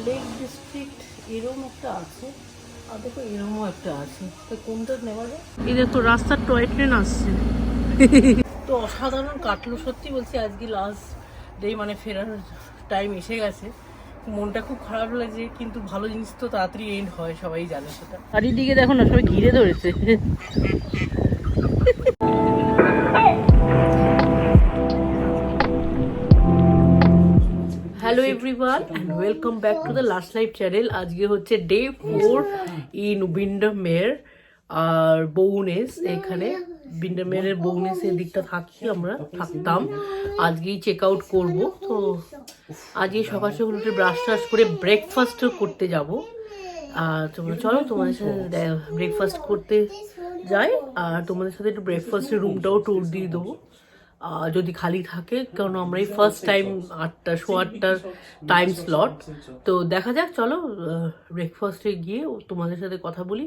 Lake district এরকম একটা আছে, আর দেখো এরকমও একটা আছে, তো কোনটা নেওয়া যায়? এই দেখো রাস্তার টয় ট্রেন আসছে। তো অসাধারণ কাটলো সত্যি বলছি, আজকে লাস্ট ডে, মানে ফেরার টাইম এসে গেছে। মনটা খুব খারাপ লাগছে, কিন্তু ভালো জিনিস তো তাড়াতাড়ি এন্ড হয়, সবাই জানে সেটা। চারিদিকে দেখো না, সবাই ঘিরে ধরেছে। Hello everyone and welcome back to the last life channel. আজকে হচ্ছে ডে 4 ইন উইন্ডারমের আর বউনেস। এখানে উইন্ডারমেরের বউনেসের দিকটা আমরা থাকতাম, আজকেই চেক আউট করবো। তো আজকে সকাল সকাল উঠে ব্রাশ টাশ করে ব্রেকফাস্ট করতে যাব। আর তোমরা চলো তোমাদের সাথে ব্রেকফাস্ট করতে যাই, আর তোমাদের সাথে একটু ব্রেকফাস্টের রুমটাও ট্যুর দিয়ে দেবো যদি খালি থাকে, কারণ আমরা এই ফার্স্ট টাইম 8টার টাইম স্লট। তো দেখা যাক, চলো ব্রেকফাস্টে গিয়ে তোমাদের সাথে কথা বলি,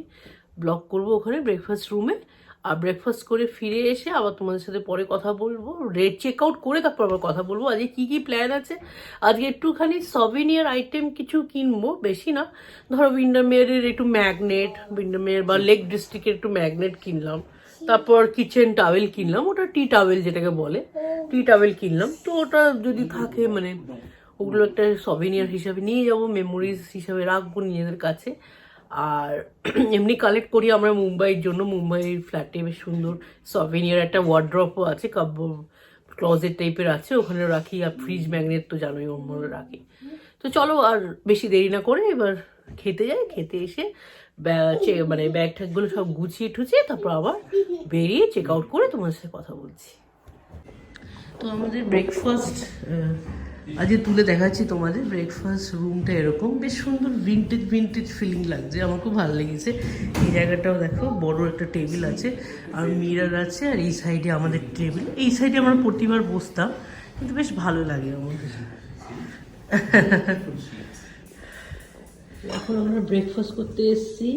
ব্লগ করব ওখানে ব্রেকফাস্ট রুমে। আর ব্রেকফাস্ট করে ফিরে এসে আবার তোমাদের সাথে পরে কথা বলবো, রেট চেক আউট করে তারপর আবার কথা বলবো আজকে কী কী প্ল্যান আছে। আজকে একটুখানি সভিনিয়ার আইটেম কিছু কিনবো, বেশি না, ধরো উইন্ডারমেরের একটু ম্যাগনেট, উইন্ডারমের বা লেক ডিস্ট্রিক্টের একটু ম্যাগনেট কিনলাম, তারপর কিচেন টাওয়েল কিনলাম, ওটা টি টাওয়েল যেটাকে বলে, টি টাওয়েল কিনলাম। তো ওটা যদি থাকে মানে ওগুলো একটা সভিনিয়ার হিসাবে নিয়ে যাবো, মেমোরিজ হিসাবে রাখবো নিজেদের কাছে। আর এমনি কালেক্ট করি আমরা মুম্বাইয়ের জন্য, মুম্বাইয়ের ফ্ল্যাটে বেশ সুন্দর সভিনিয়ার একটা ওয়ার্ড্রপও আছে, ক্লজেট টাইপের আছে, ওখানে রাখি। আর ফ্রিজ ম্যাগনেট তো জানোই ওর মধ্যে রাখি। তো চলো আর বেশি দেরি না করে এবার খেতে যাই, খেতে এসে মানে ব্যাগ ট্যাগগুলো সব গুছিয়ে টুছিয়ে তারপর আবার বেরিয়ে চেক আউট করে তোমার সাথে কথা বলছি। তো আমাদের ব্রেকফাস্ট আজকে তুলে দেখাচ্ছি তোমাদের। ব্রেকফাস্ট রুমটা এরকম বেশ সুন্দর ভিন্টেজ ফিলিং লাগছে, আমার খুব ভালো লেগেছে। এই জায়গাটাও দেখো, বড় একটা টেবিল আছে আর মিরর আছে, আর এই সাইডে আমাদের টেবিল, এই সাইডে আমরা প্রতিবার বসতাম, কিন্তু বেশ ভালো লাগে আমাদের। এখন আমরা ব্রেকফাস্ট করতে এসেছি,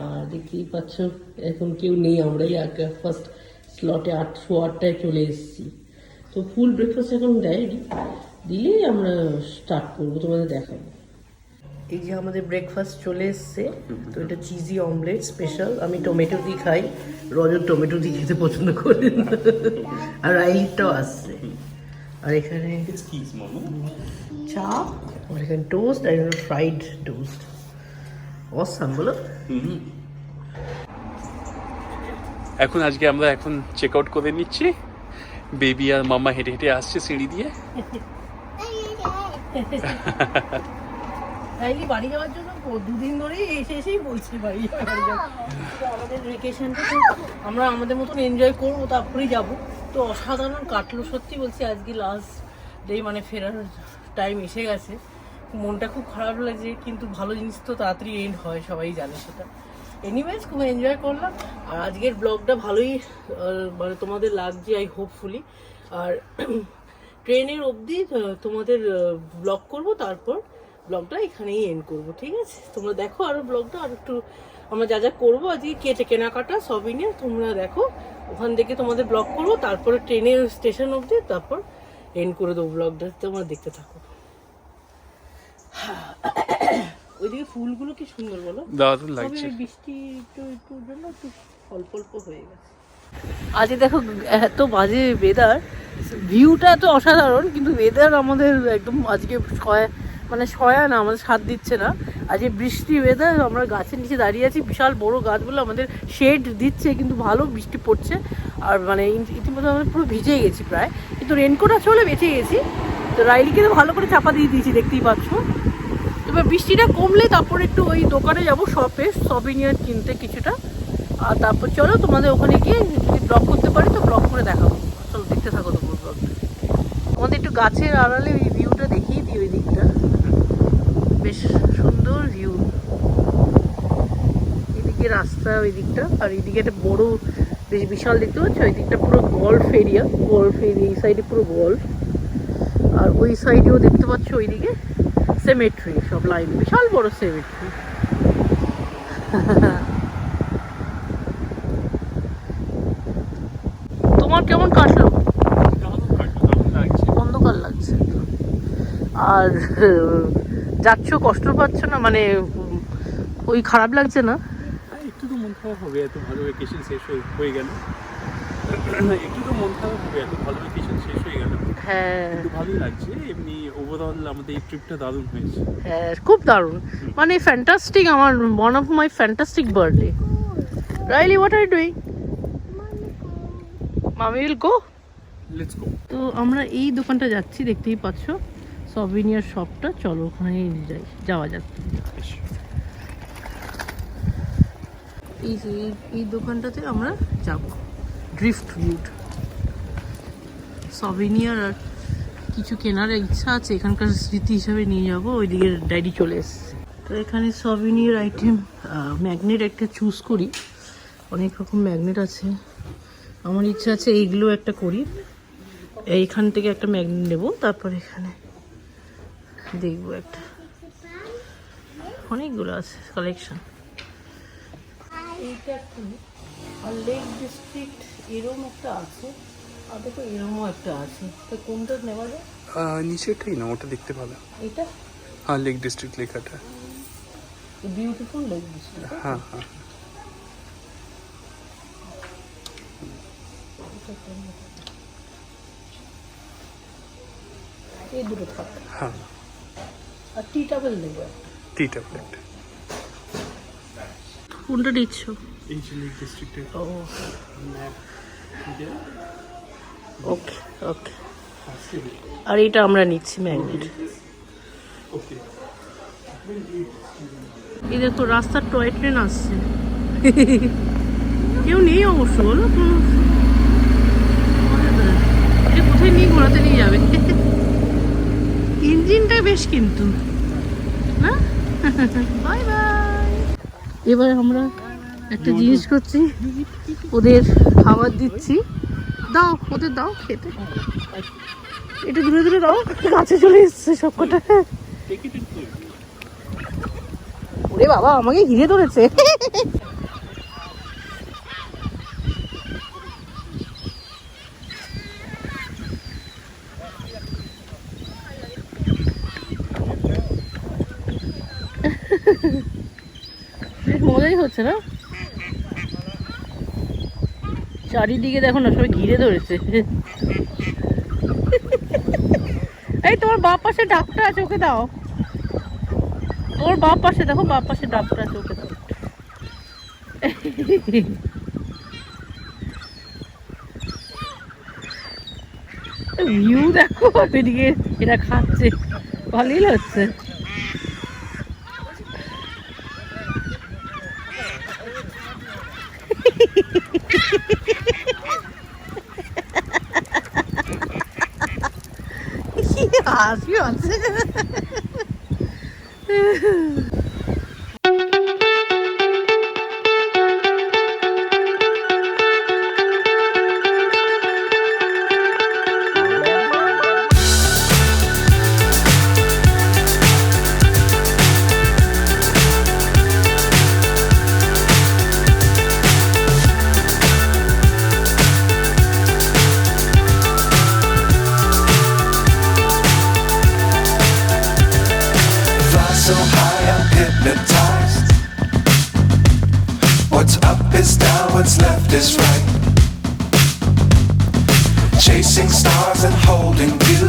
আর দেখতেই পাচ্ছ এখন কেউ নেই, আমরাই ফার্স্ট স্লটে 8:08টায় চলে এসেছি। তো ফুল ব্রেকফাস্ট এখন দেয়নি, দিলেই আমরা স্টার্ট করবো, তোমাদের দেখাবো। এই যে আমাদের ব্রেকফাস্ট চলে এসছে। তো এটা চিজি অমলেট স্পেশাল, আমি টমেটো দিয়ে খাই, রজত টমেটো দিয়ে খেতে পছন্দ করেন, আর রাইলিটাও আসছে। আর এখানে চা, আর এখানে টোস্ট, আর এখানে ফ্রাইড টোস্ট। অসাম বলো। এখন আজকে আমরা এখন চেক আউট করে নিচ্ছি, বেবি আর মামা হেঁটে হেঁটে আসছে সিঁড়ি দিয়ে। রাইলি বাড়ি যাওয়ার জন্য দুদিন ধরেই এসেই বলছি বাড়ি যাওয়ার। আমাদের ভেকেশনটা তো আমরা আমাদের মতন এনজয় করবো, তারপরেই যাবো। তো অসাধারণ কাটলো সত্যি বলছি, আজকে লাস্ট ডে, মানে ফেরার টাইম এসে গেছে। মনটা খুব খারাপ লাগছে, কিন্তু ভালো জিনিস তো তাড়াতাড়ি এন্ড হয়, সবাই জানে সেটা। এনিওয়েজ খুব এনজয় করলাম, আর আজকের ব্লগটা ভালোই মানে তোমাদের লাগছে আই হোপফুলি। আর ট্রেনের অবধি তোমাদের ব্লগ করবো, তারপর ব্লগটা এখানেই এন্ড করবো, ঠিক আছে? তোমরা দেখো আরও ব্লগটা, আর একটু আমরা যা যা করবো আজকে কেনাকাটা সবই নিয়ে তোমরা দেখো, ওখান থেকে তোমাদের ব্লগ করবো, তারপরে ট্রেনের স্টেশন অবধি, তারপর এন্ড করে দেবো ব্লগটা, তোমরা দেখতে থাকো। ওইদিকে ফুলগুলো কি সুন্দর বলো, দারুণ লাগছে। বৃষ্টি একটু জন্য একটু অল্প অল্প হয়ে গেছে। আজকে দেখো এত বাজে ওয়েদার, ভিউটা এত অসাধারণ, কিন্তু ওয়েদার আমাদের একদম আজকে সয়া না, আমাদের সাথ দিচ্ছে না। আজকে বৃষ্টি ওয়েদার, আমরা গাছের নিচে দাঁড়িয়ে আছি, বিশাল বড় গাছগুলো আমাদের শেড দিচ্ছে, কিন্তু ভালো বৃষ্টি পড়ছে। আর মানে ইতিমধ্যে আমরা পুরো ভিজে গেছি প্রায়, কিন্তু রেনকোট আছে বলে বেঁচে গেছি। তো রাইলিকে তো ভালো করে চাপা দিয়ে দিয়েছি, দেখতেই পাচ্ছ। এবার বৃষ্টিটা কমলে তারপর একটু ওই দোকানে যাবো, সভিনিয়ার কিনতে কিছুটা। আর তারপর চলো তোমাদের ওখানে গিয়ে যদি ব্লগ করতে পারি তো ব্লগ করে দেখাবো। চলো দেখতে থাকো তোমার ব্লগটা। আমাদের একটু গাছের আড়ালে ওই ভিউটা দেখিয়ে দিই, ওই দিকটা বেশ সুন্দর ভিউ। এদিকে রাস্তা, ওই দিকটা, আর এইদিকে একটা বড় বেশ বিশাল দেখতে পাচ্ছ, ওই দিকটা পুরো গল্ফ এরিয়া, এই সাইডে পুরো গল্ফ। আর ওই সাইডেও দেখতে পাচ্ছ ওইদিকে সেমেট্রি, সব লাইন, বিশাল বড় সেমেট্রি। তোমার কেমন কাটলো? অন্ধকার লাগছে। আর যাচ্ছ কষ্ট পাচ্ছ না, মানে ওই খারাপ লাগছে না? একটু তো মন খারাপ হবে, এত ভালো ভ্যাকেশন শেষ হয়ে গেল। একটু তো মন খারাপ হবে, এত ভালো ভ্যাকেশন শেষ হয়ে গেল। হ্যাঁ একটু ভালোই লাগছে। এমনি ওভারঅল আমাদের এই ট্রিপটা দারুণ হয়েছে। হ্যাঁ খুব দারুণ, মানে ফ্যান্টাস্টিক। আমার one of my fantastic birthday. Riley, what are you doing? Mummy will go. Let's go. তো আমরা এই দোকানটা যাচ্ছি, দেখতেই পাচ্ছ সভিনিয়ার শপটা। চলো ওখানে যাওয়া যাক। এই দোকানটাতে আমরা যাব। ড্রিফট উড সভিনিয়ার আর কিছু কেনার ইচ্ছা আছে, এখানকার স্মৃতি হিসাবে নিয়ে যাব। ওইদিকে ডায়েরি চলে এসছে। তো এখানে সভিনিয়ার আইটেম, ম্যাগনেট একটা চুজ করি। অনেক রকম ম্যাগনেট আছে, আমার ইচ্ছা আছে এইগুলো একটা করি। এইখান থেকে একটা ম্যাগনেট নেব, তারপর এখানে দেখবো একটা। অনেকগুলো আছে কালেকশন। এইটা একটা, আর লেক ডিস্ট্রিক্ট এরকম একটা আছে, আর দেখো এরকমও একটা আছে। তো কোনটা নেওয়া যায়? নিচেরটাই না, ওটা দেখতে ভালো। এটা হ্যাঁ, লেক ডিস্ট্রিক্ট লেখাটা। Beautiful lake district. হ্যাঁ হ্যাঁ। এই দুটো থাক। হ্যাঁ, আর টি টাবেল নেবো একটা। টি ট্যাবলেট। কোনটা নিচ্ছ? এই যে লেক ডিস্ট্রিক্টের ও ম্যাপ। ওকে ওকে। আর এটা আমরা নিচ্ছি ম্যাগনেট। ওকে। এই দেখো রাস্তার টয় ট্রেন আসছে। কেউ নেই অবশ্য, বলো কোনো। এটা কোথায় নিয়ে ঘোরাতে নিয়ে যাবে? ইঞ্জিনটা বেশ কিন্তু না। Bye bye. এবার আমরা একটা জিনিস করছি, ওদের খাবার দিচ্ছি। দাও ওদের, দাও খেতে। একটু দূরে দূরে দাও, কাছে চলে এসছে সবকটা। ওরে বাবা, আমাকে ঘিরে ধরেছে। মজাই হচ্ছে না? চারিদিকে দেখো না, সবাই ঘিরে ধরেছে। এই তোমার বাপ পাশে ডাকটা আছে, ওকে দাও। তোমার বাপ পাশে দেখো, বাপ পাশে ডাকটা আছে, ওকে দাও। ভিউ দেখো, এদিকে এরা খাচ্ছে, ভালোই লাগছে। হাসি আছে। So high I'm hypnotized. What's up is down, what's left is right. Chasing stars and holding you.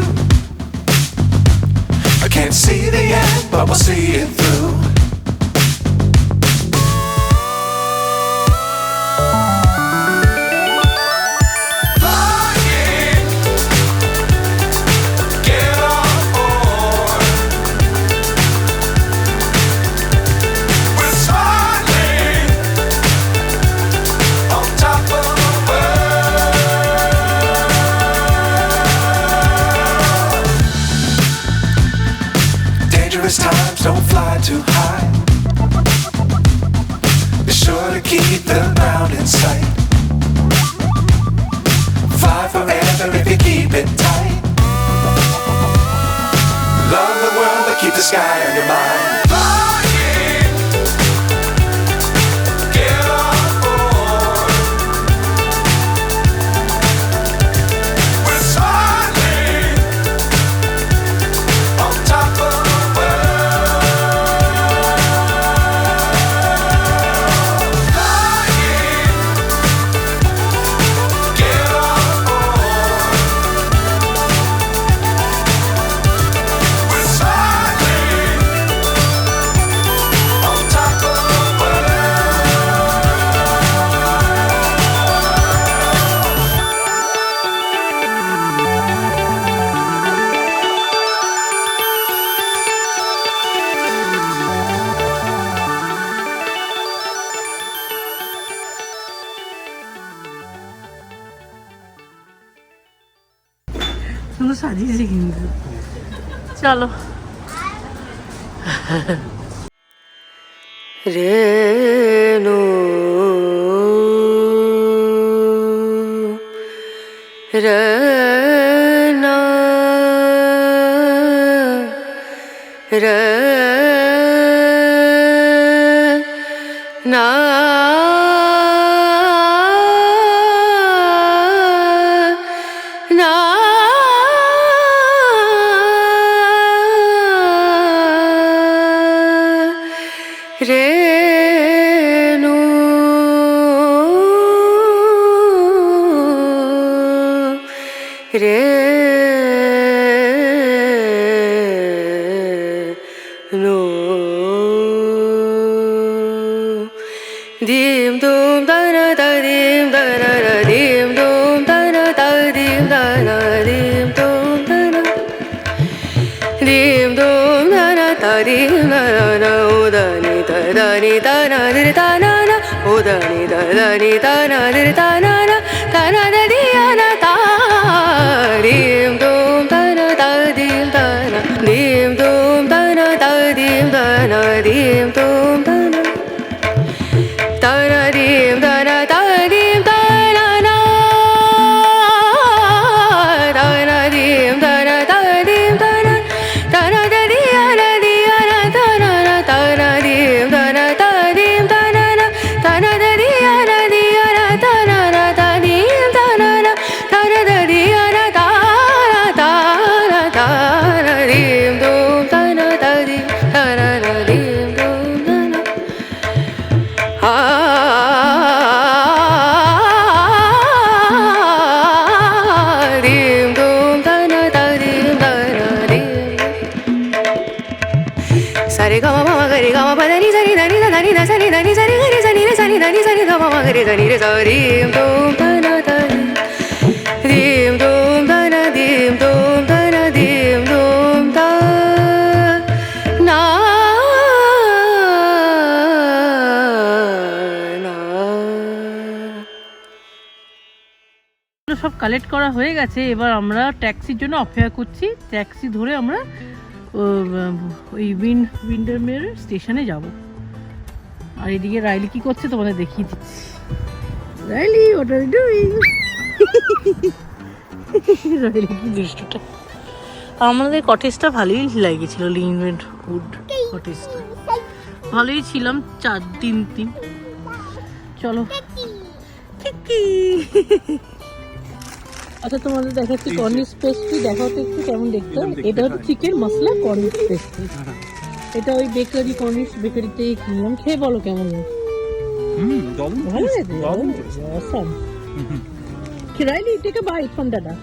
I can't see the end, but we'll see it through. Times don't fly too high. Be sure to keep the ground in sight. Fly forever if you keep it tight. Love the world but keep the sky on your mind. Flying, get on board. We're soaring on top of the world. সাজিয়েছে কিন্তু। চলো রেনু রনা রনা না রেনু রেনু dim dum da na da dim da na na dim dum da na da dim da na dim dum da na dim dum da na da dim da na na o da ni da na di da na na o da ni da na di da na na da di ya na da dim dum da na da dim da na dim dum da na da dim da na dim dum da na da na dim da na da dim da na na da na dim da na da dim da na da na da di ya na da na da na dim da na da dim da na na da na da di ya na da na da dim da na na da na da di ya na da na dim dum da na da dim da na na dim dum da na dim dum da na da dim da na dim sa re ga ma pa ga re ga ma pa da ni sa ni da ni da ni da sa ni da ni sa ni ga ni sa ni re sa ni da ni sa ni ga ma ma ga re sa ni re sa dim dum da na da dim dum da na dim dum da na dim dum da na সব collect করা হয়ে গেছে। এবার আমরা ট্যাক্সির জন্য অপেক্ষা করছি। Taxi ধরে আমরা ওই উইন্ডারমের স্টেশনে যাব। আর এদিকে রাইলি কি করছে তোমাদের দেখিয়ে দিচ্ছি। Riley what are you doing? Riley কি দৃশ্যটা। আমাদের কটেজটা ভালোই লেগেছিল, লিনমেন্ট উড কটেজটা ভালোই ছিলাম 4-3 চলো আচ্ছা তোমাদের দেখাচ্ছি কর্নিশ পেস্ট্রি। দেখাও তো একটু কেমন দেখতে। এটা হচ্ছে চিকেন মশলা কর্নিশ পেস্ট্রি। এটা ওই বেকারি কর্নিশ বেকারিতে কিনলাম। খেয়ে বলো কেমন ভালো লাগে। Awesome. Can I take a bite from Dada?